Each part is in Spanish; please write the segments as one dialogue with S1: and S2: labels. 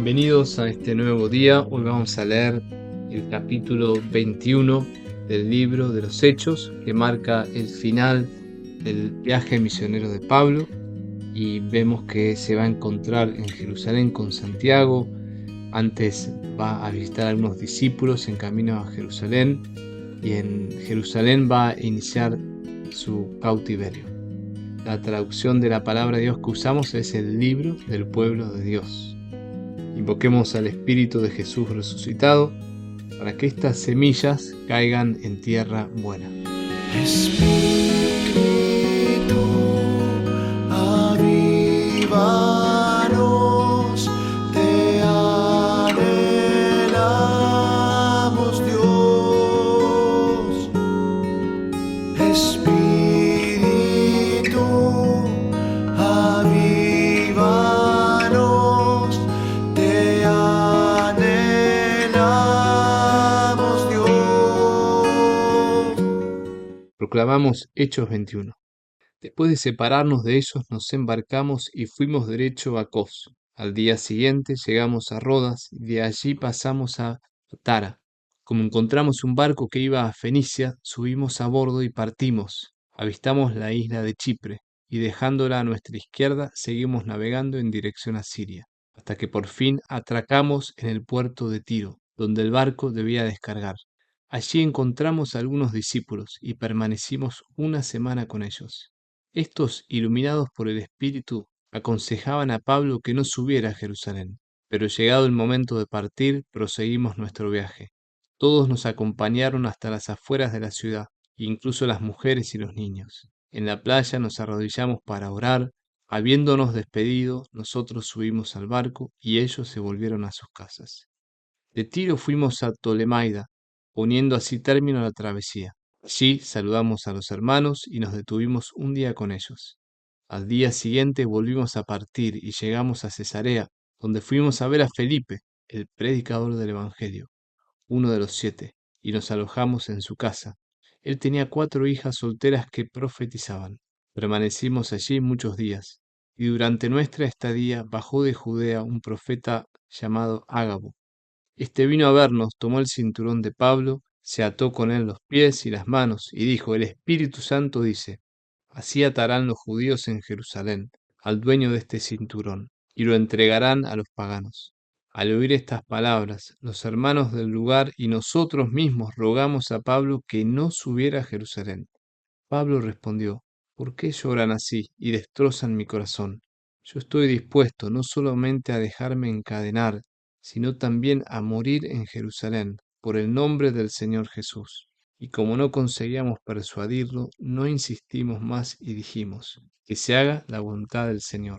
S1: Bienvenidos a este nuevo día. Hoy vamos a leer el capítulo 21 del libro de los Hechos, que marca el final del viaje misionero de Pablo, y vemos que se va a encontrar en Jerusalén con Santiago. Antes va a visitar a algunos discípulos en camino a Jerusalén, y en Jerusalén va a iniciar su cautiverio. La traducción de la palabra de Dios que usamos es el libro del pueblo de Dios. Invoquemos al Espíritu de Jesús resucitado para que estas semillas caigan en tierra buena.
S2: Espíritu, avívanos, te anhelamos, Dios. Espíritu, avívanos, te anhelamos, Dios.
S1: Proclamamos Hechos 21. Después de separarnos de ellos, nos embarcamos y fuimos derecho a Cos. Al día siguiente llegamos a Rodas y de allí pasamos a Tara. Como encontramos un barco que iba a Fenicia, subimos a bordo y partimos. Avistamos la isla de Chipre y dejándola a nuestra izquierda, seguimos navegando en dirección a Siria, hasta que por fin atracamos en el puerto de Tiro, donde el barco debía descargar. Allí encontramos a algunos discípulos y permanecimos una semana con ellos. Estos, iluminados por el Espíritu, aconsejaban a Pablo que no subiera a Jerusalén, pero llegado el momento de partir, proseguimos nuestro viaje. Todos nos acompañaron hasta las afueras de la ciudad, incluso las mujeres y los niños. En la playa nos arrodillamos para orar. Habiéndonos despedido, nosotros subimos al barco y ellos se volvieron a sus casas. De Tiro fuimos a Tolemaida, poniendo así término a la travesía. Allí saludamos a los hermanos y nos detuvimos un día con ellos. Al día siguiente volvimos a partir y llegamos a Cesarea, donde fuimos a ver a Felipe, el predicador del Evangelio, uno de los 7, y nos alojamos en su casa. Él tenía 4 hijas solteras que profetizaban. Permanecimos allí muchos días, y durante nuestra estadía bajó de Judea un profeta llamado Ágabo. Este vino a vernos, tomó el cinturón de Pablo, se ató con él los pies y las manos, y dijo: El Espíritu Santo dice: Así atarán los judíos en Jerusalén al dueño de este cinturón, y lo entregarán a los paganos. Al oír estas palabras, los hermanos del lugar y nosotros mismos rogamos a Pablo que no subiera a Jerusalén. Pablo respondió: ¿Por qué lloran así y destrozan mi corazón? Yo estoy dispuesto no solamente a dejarme encadenar, sino también a morir en Jerusalén por el nombre del Señor Jesús. Y como no conseguíamos persuadirlo, no insistimos más y dijimos: que se haga la voluntad del Señor.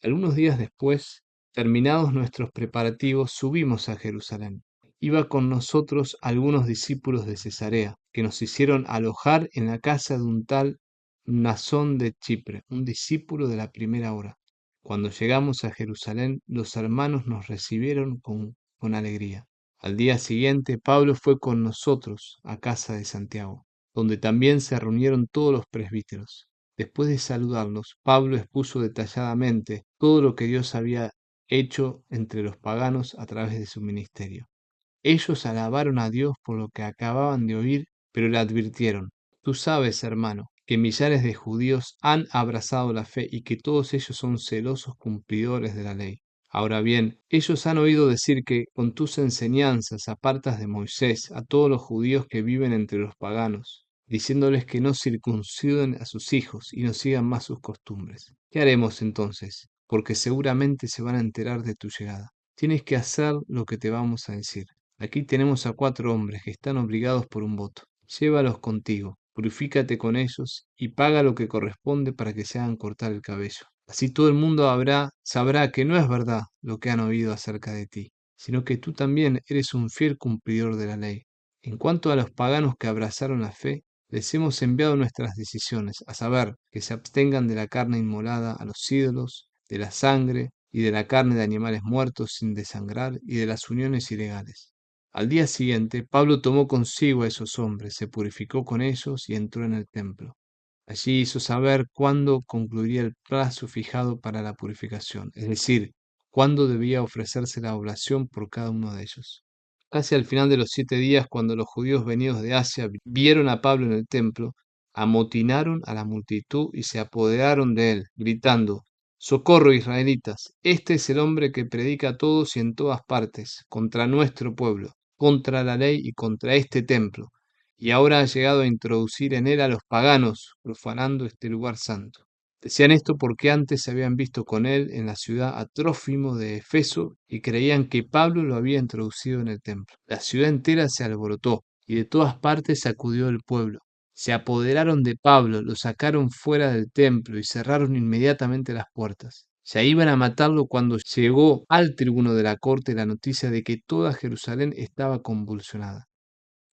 S1: Algunos días después, terminados nuestros preparativos, subimos a Jerusalén. Iba con nosotros algunos discípulos de Cesarea, que nos hicieron alojar en la casa de un tal Mnasón de Chipre, un discípulo de la primera hora. Cuando llegamos a Jerusalén, los hermanos nos recibieron con alegría. Al día siguiente, Pablo fue con nosotros a casa de Santiago, donde también se reunieron todos los presbíteros. Después de saludarlos, Pablo expuso detalladamente todo lo que Dios había hecho entre los paganos a través de su ministerio. Ellos alabaron a Dios por lo que acababan de oír, pero le advirtieron: Tú sabes, hermano, que millares de judíos han abrazado la fe y que todos ellos son celosos cumplidores de la ley. Ahora bien, ellos han oído decir que con tus enseñanzas apartas de Moisés a todos los judíos que viven entre los paganos, diciéndoles que no circunciden a sus hijos y no sigan más sus costumbres. ¿Qué haremos entonces? Porque seguramente se van a enterar de tu llegada. Tienes que hacer lo que te vamos a decir. Aquí tenemos a 4 hombres que están obligados por un voto. Llévalos contigo, purifícate con ellos y paga lo que corresponde para que se hagan cortar el cabello. Así todo el mundo sabrá que no es verdad lo que han oído acerca de ti, sino que tú también eres un fiel cumplidor de la ley. En cuanto a los paganos que abrazaron la fe, les hemos enviado nuestras decisiones, a saber, que se abstengan de la carne inmolada a los ídolos, de la sangre y de la carne de animales muertos sin desangrar y de las uniones ilegales. Al día siguiente, Pablo tomó consigo a esos hombres, se purificó con ellos y entró en el templo. Allí hizo saber cuándo concluiría el plazo fijado para la purificación, es decir, cuándo debía ofrecerse la oblación por cada uno de ellos. Casi al final de los 7 días, cuando los judíos venidos de Asia vieron a Pablo en el templo, amotinaron a la multitud y se apoderaron de él, gritando: Socorro, israelitas, este es el hombre que predica a todos y en todas partes, contra nuestro pueblo, contra la ley y contra este templo, y ahora ha llegado a introducir en él a los paganos, profanando este lugar santo. Decían esto porque antes se habían visto con él en la ciudad a Trófimo de Efeso y creían que Pablo lo había introducido en el templo. La ciudad entera se alborotó y de todas partes acudió el pueblo. Se apoderaron de Pablo, lo sacaron fuera del templo y cerraron inmediatamente las puertas. Ya iban a matarlo cuando llegó al tribuno de la corte la noticia de que toda Jerusalén estaba convulsionada.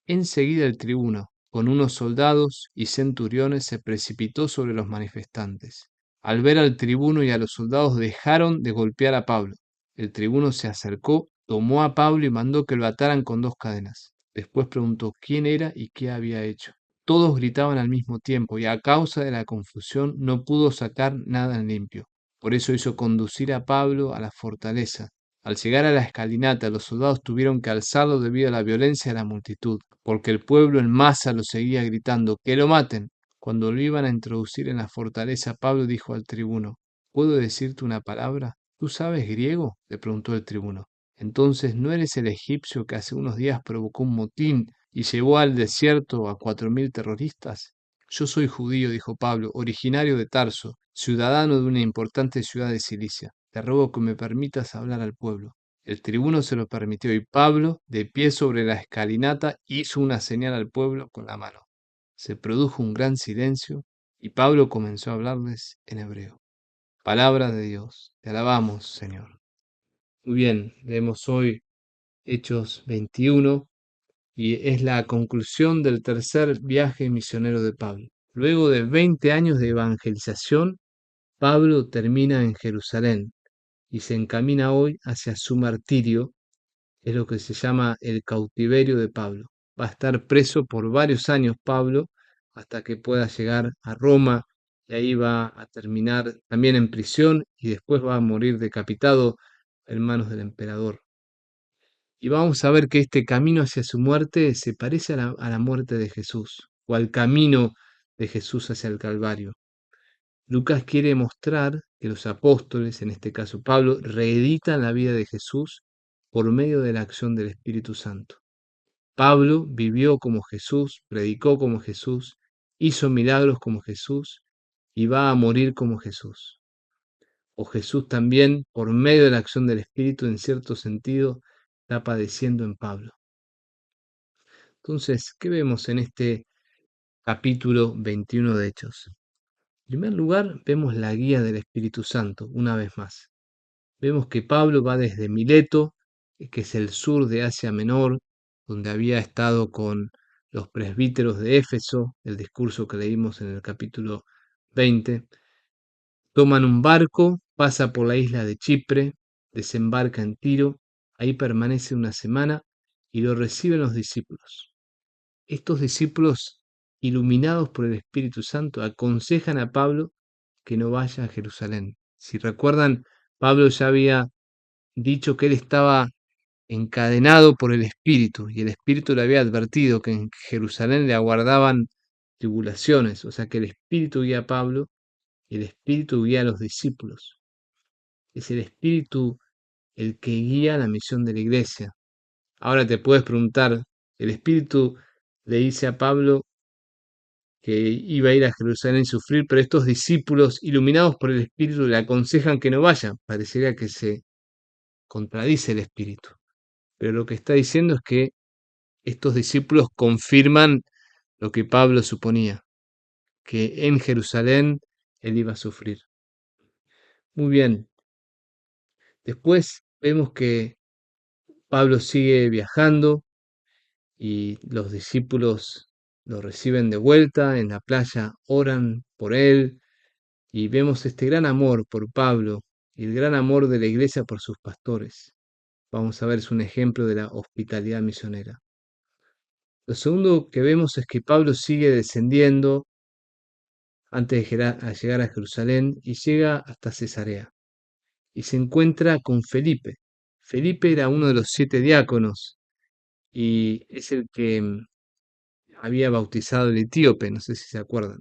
S1: Enseguida el tribuno, con unos soldados y centuriones, se precipitó sobre los manifestantes. Al ver al tribuno y a los soldados dejaron de golpear a Pablo. El tribuno se acercó, tomó a Pablo y mandó que lo ataran con 2 cadenas. Después preguntó quién era y qué había hecho. Todos gritaban al mismo tiempo y a causa de la confusión no pudo sacar nada en limpio. Por eso hizo conducir a Pablo a la fortaleza. Al llegar a la escalinata, los soldados tuvieron que alzarlo debido a la violencia de la multitud, porque el pueblo en masa lo seguía gritando: ¡que lo maten! Cuando lo iban a introducir en la fortaleza, Pablo dijo al tribuno: ¿puedo decirte una palabra? ¿Tú sabes griego?, le preguntó el tribuno. Entonces, ¿no eres el egipcio que hace unos días provocó un motín y llevó al desierto a 4000 terroristas? Yo soy judío, dijo Pablo, originario de Tarso, ciudadano de una importante ciudad de Cilicia. Te ruego que me permitas hablar al pueblo. El tribuno se lo permitió y Pablo, de pie sobre la escalinata, hizo una señal al pueblo con la mano. Se produjo un gran silencio y Pablo comenzó a hablarles en hebreo. Palabra de Dios. Te alabamos, Señor. Muy bien, leemos hoy Hechos 21 y es la conclusión del tercer viaje misionero de Pablo. Luego de 20 años de evangelización, Pablo termina en Jerusalén y se encamina hoy hacia su martirio. Es lo que se llama el cautiverio de Pablo. Va a estar preso por varios años Pablo hasta que pueda llegar a Roma y ahí va a terminar también en prisión y después va a morir decapitado en manos del emperador. Y vamos a ver que este camino hacia su muerte se parece a la muerte de Jesús o al camino de Jesús hacia el Calvario. Lucas quiere mostrar que los apóstoles, en este caso Pablo, reeditan la vida de Jesús por medio de la acción del Espíritu Santo. Pablo vivió como Jesús, predicó como Jesús, hizo milagros como Jesús y va a morir como Jesús. O Jesús también, por medio de la acción del Espíritu, en cierto sentido, está padeciendo en Pablo. Entonces, ¿qué vemos en este capítulo 21 de Hechos? En primer lugar, vemos la guía del Espíritu Santo, una vez más. Vemos que Pablo va desde Mileto, que es el sur de Asia Menor, donde había estado con los presbíteros de Éfeso, el discurso que leímos en el capítulo 20. Toman un barco, pasa por la isla de Chipre, desembarca en Tiro, ahí permanece una semana y lo reciben los discípulos. Estos discípulos, iluminados por el Espíritu Santo, aconsejan a Pablo que no vaya a Jerusalén. Si recuerdan, Pablo ya había dicho que él estaba encadenado por el Espíritu y el Espíritu le había advertido que en Jerusalén le aguardaban tribulaciones, o sea que el Espíritu guía a Pablo y el Espíritu guía a los discípulos. Es el Espíritu el que guía la misión de la iglesia. Ahora te puedes preguntar, el Espíritu le dice a Pablo que iba a ir a Jerusalén y sufrir, pero estos discípulos, iluminados por el Espíritu, le aconsejan que no vaya. Parecería que se contradice el Espíritu. Pero lo que está diciendo es que estos discípulos confirman lo que Pablo suponía, que en Jerusalén él iba a sufrir. Muy bien. Después vemos que Pablo sigue viajando y los discípulos lo reciben de vuelta en la playa, oran por él y vemos este gran amor por Pablo y el gran amor de la iglesia por sus pastores. Vamos a ver, es un ejemplo de la hospitalidad misionera. Lo segundo que vemos es que Pablo sigue descendiendo antes de llegar a Jerusalén y llega hasta Cesarea. y se encuentra con Felipe. Felipe era uno de los 7 diáconos y es el que había bautizado al etíope, no sé si se acuerdan.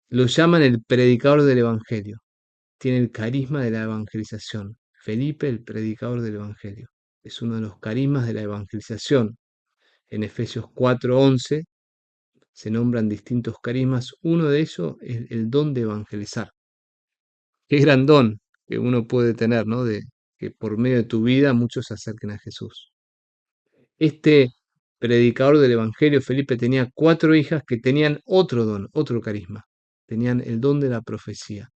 S1: Lo llaman el predicador del Evangelio. Tiene el carisma de la evangelización. Felipe, el predicador del Evangelio. Es uno de los carismas de la evangelización. En Efesios 4:11 se nombran distintos carismas. Uno de ellos es el don de evangelizar. Qué gran don que uno puede tener, ¿no? De que por medio de tu vida muchos se acerquen a Jesús. Este predicador del Evangelio, Felipe, tenía 4 hijas que tenían otro don, otro carisma. Tenían el don de la profecía.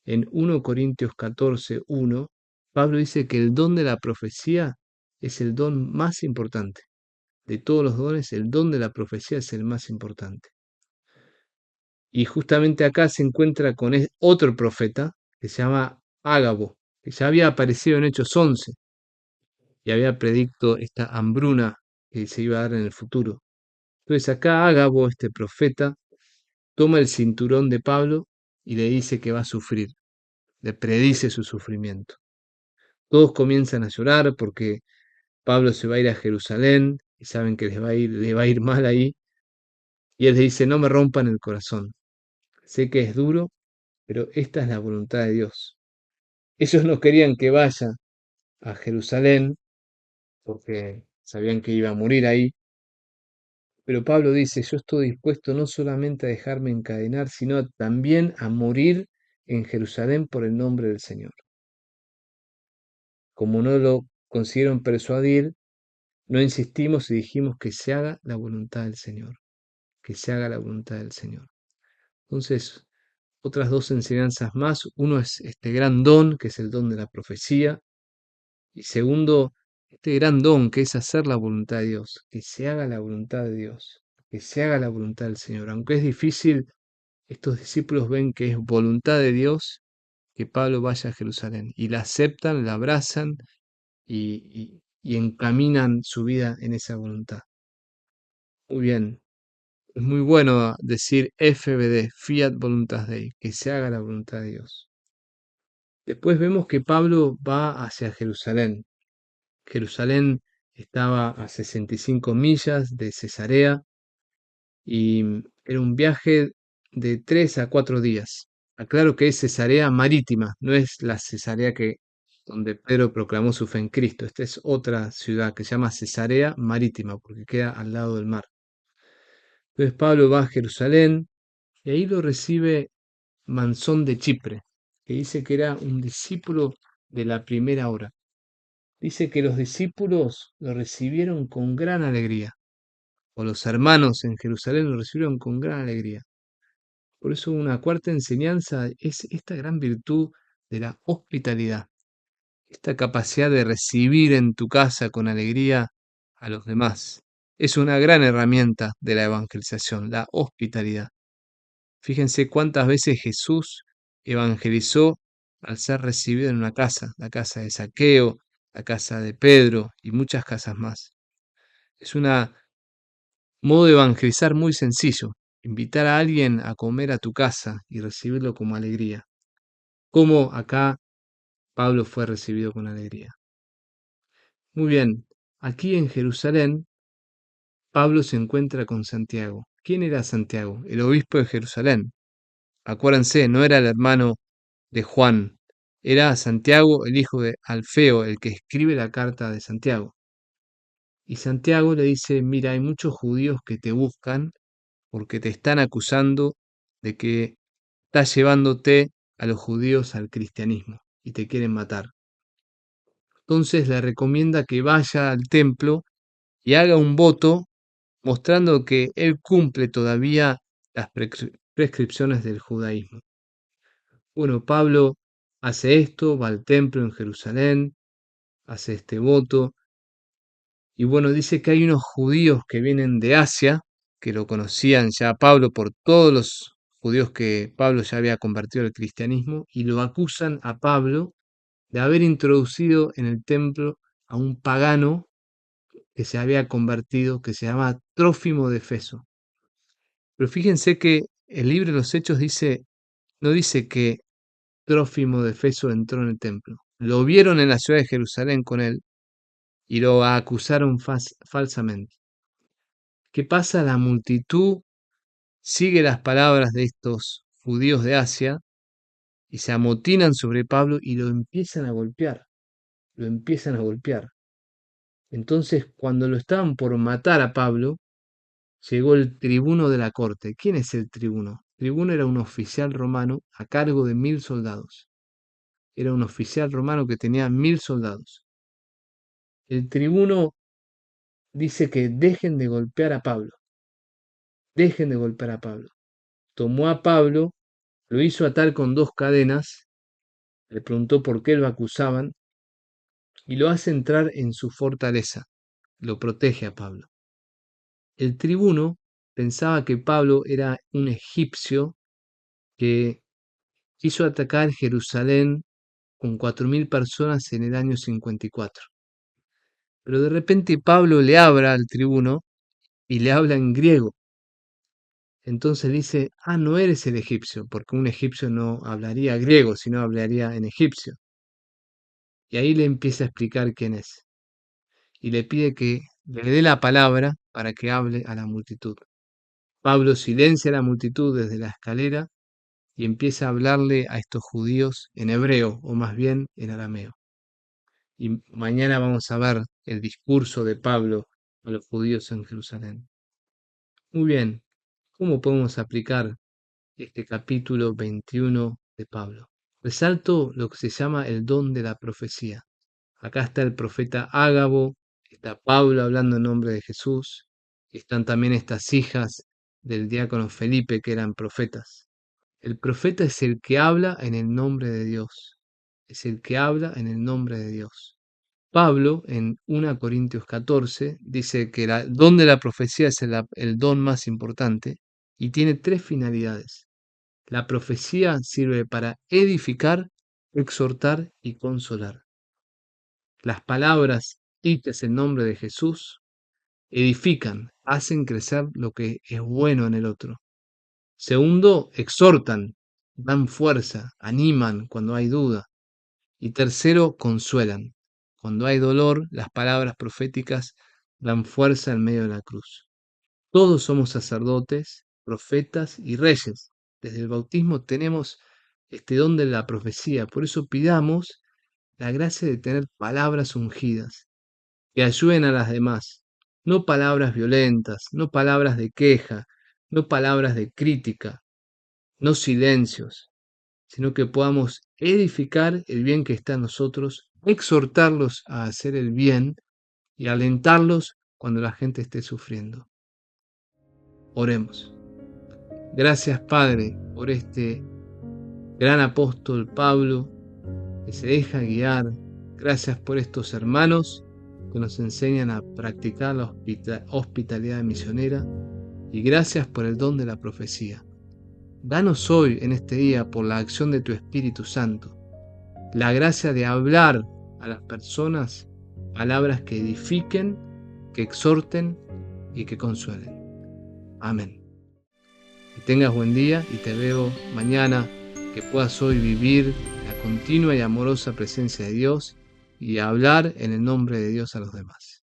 S1: En 1 Corintios 14:1, Pablo dice que el don de la profecía es el don más importante. De todos los dones, el don de la profecía es el más importante. Y justamente acá se encuentra con otro profeta que se llama Ágabo, que ya había aparecido en Hechos 11 y había predicto esta hambruna que se iba a dar en el futuro. Entonces acá Ágabo, este profeta, toma el cinturón de Pablo y le dice que va a sufrir, le predice su sufrimiento. Todos comienzan a llorar porque Pablo se va a ir a Jerusalén y saben que le va a ir mal ahí. Y él les dice, no me rompan el corazón. Sé que es duro, pero esta es la voluntad de Dios. Ellos no querían que vaya a Jerusalén porque sabían que iba a morir ahí. Pero Pablo dice, yo estoy dispuesto no solamente a dejarme encadenar, sino también a morir en Jerusalén por el nombre del Señor. Como no lo consiguieron persuadir, no insistimos y dijimos que se haga la voluntad del Señor, que se haga la voluntad del Señor. Entonces, otras 2 enseñanzas más. Uno es este gran don, que es el don de la profecía. Y segundo, este gran don, que es hacer la voluntad de Dios, que se haga la voluntad de Dios, que se haga la voluntad del Señor. Aunque es difícil, estos discípulos ven que es voluntad de Dios que Pablo vaya a Jerusalén. Y la aceptan, la abrazan y encaminan su vida en esa voluntad. Muy bien. Es muy bueno decir FBD, Fiat Voluntas Dei, que se haga la voluntad de Dios. Después vemos que Pablo va hacia Jerusalén. Jerusalén estaba a 65 millas de Cesarea y era un viaje de 3 a 4 días. Aclaro que es Cesarea marítima, no es la Cesarea donde Pedro proclamó su fe en Cristo. Esta es otra ciudad que se llama Cesarea marítima porque queda al lado del mar. Entonces Pablo va a Jerusalén y ahí lo recibe Mansón de Chipre, que dice que era un discípulo de la primera hora. Dice que los discípulos lo recibieron con gran alegría, o los hermanos en Jerusalén lo recibieron con gran alegría. Por eso una cuarta enseñanza es esta gran virtud de la hospitalidad, esta capacidad de recibir en tu casa con alegría a los demás. Es una gran herramienta de la evangelización, la hospitalidad. Fíjense cuántas veces Jesús evangelizó al ser recibido en una casa, la casa de Zaqueo, la casa de Pedro y muchas casas más. Es un modo de evangelizar muy sencillo, invitar a alguien a comer a tu casa y recibirlo como alegría. Como acá Pablo fue recibido con alegría. Muy bien, aquí en Jerusalén, Pablo se encuentra con Santiago. ¿Quién era Santiago? El obispo de Jerusalén. Acuérdense, no era el hermano de Juan, era Santiago, el hijo de Alfeo, el que escribe la carta de Santiago. Y Santiago le dice, mira, hay muchos judíos que te buscan porque te están acusando de que estás llevándote a los judíos al cristianismo y te quieren matar. Entonces le recomienda que vaya al templo y haga un voto mostrando que él cumple todavía las prescripciones del judaísmo. Bueno, Pablo hace esto, va al templo en Jerusalén, hace este voto, y bueno, dice que hay unos judíos que vienen de Asia, que lo conocían ya a Pablo por todos los judíos que Pablo ya había convertido al cristianismo, y lo acusan a Pablo de haber introducido en el templo a un pagano que se había convertido, que se llama Trófimo de Efeso. Pero fíjense que el libro de los Hechos dice, no dice que Trófimo de Efeso entró en el templo. Lo vieron en la ciudad de Jerusalén con él y lo acusaron falsamente. ¿Qué pasa? La multitud sigue las palabras de estos judíos de Asia y se amotinan sobre Pablo y lo empiezan a golpear. Lo empiezan a golpear. Entonces, cuando lo estaban por matar a Pablo, llegó el tribuno de la corte. ¿Quién es el tribuno? El tribuno era un oficial romano a cargo de 1000 soldados. Era un oficial romano que tenía 1000 soldados. El tribuno dice que dejen de golpear a Pablo. Dejen de golpear a Pablo. Tomó a Pablo, lo hizo atar con 2 cadenas, le preguntó por qué lo acusaban y lo hace entrar en su fortaleza. Lo protege a Pablo. El tribuno pensaba que Pablo era un egipcio que quiso atacar Jerusalén con 4000 personas en el año 54. Pero de repente Pablo le habla al tribuno y le habla en griego. Entonces dice, no eres el egipcio, porque un egipcio no hablaría griego, sino hablaría en egipcio. Y ahí le empieza a explicar quién es. Y le pide que le dé la palabra para que hable a la multitud. Pablo silencia a la multitud desde la escalera y empieza a hablarle a estos judíos en hebreo, o más bien en arameo. Y mañana vamos a ver el discurso de Pablo a los judíos en Jerusalén. Muy bien, ¿cómo podemos aplicar este capítulo 21 de Pablo? Resalto lo que se llama el don de la profecía. Acá está el profeta Ágabo, está Pablo hablando en nombre de Jesús, y están también estas hijas del diácono Felipe que eran profetas. El profeta es el que habla en el nombre de Dios. Es el que habla en el nombre de Dios. Pablo, en 1 Corintios 14, dice que el don de la profecía es el don más importante y tiene 3 finalidades. La profecía sirve para edificar, exhortar y consolar. Las palabras dichas en nombre de Jesús edifican, hacen crecer lo que es bueno en el otro. Segundo, exhortan, dan fuerza, animan cuando hay duda. Y tercero, consuelan. Cuando hay dolor, las palabras proféticas dan fuerza en medio de la cruz. Todos somos sacerdotes, profetas y reyes. Desde el bautismo tenemos este don de la profecía. Por eso pidamos la gracia de tener palabras ungidas que ayuden a las demás. No palabras violentas, no palabras de queja, no palabras de crítica, no silencios, sino que podamos edificar el bien que está en nosotros, exhortarlos a hacer el bien y alentarlos cuando la gente esté sufriendo. Oremos. Gracias, Padre, por este gran apóstol Pablo que se deja guiar. Gracias por estos hermanos que nos enseñan a practicar la hospitalidad misionera. Y gracias por el don de la profecía. Danos hoy, en este día, por la acción de tu Espíritu Santo, la gracia de hablar a las personas palabras que edifiquen, que exhorten y que consuelen. Amén. Que tengas buen día y te veo mañana, que puedas hoy vivir la continua y amorosa presencia de Dios y hablar en el nombre de Dios a los demás.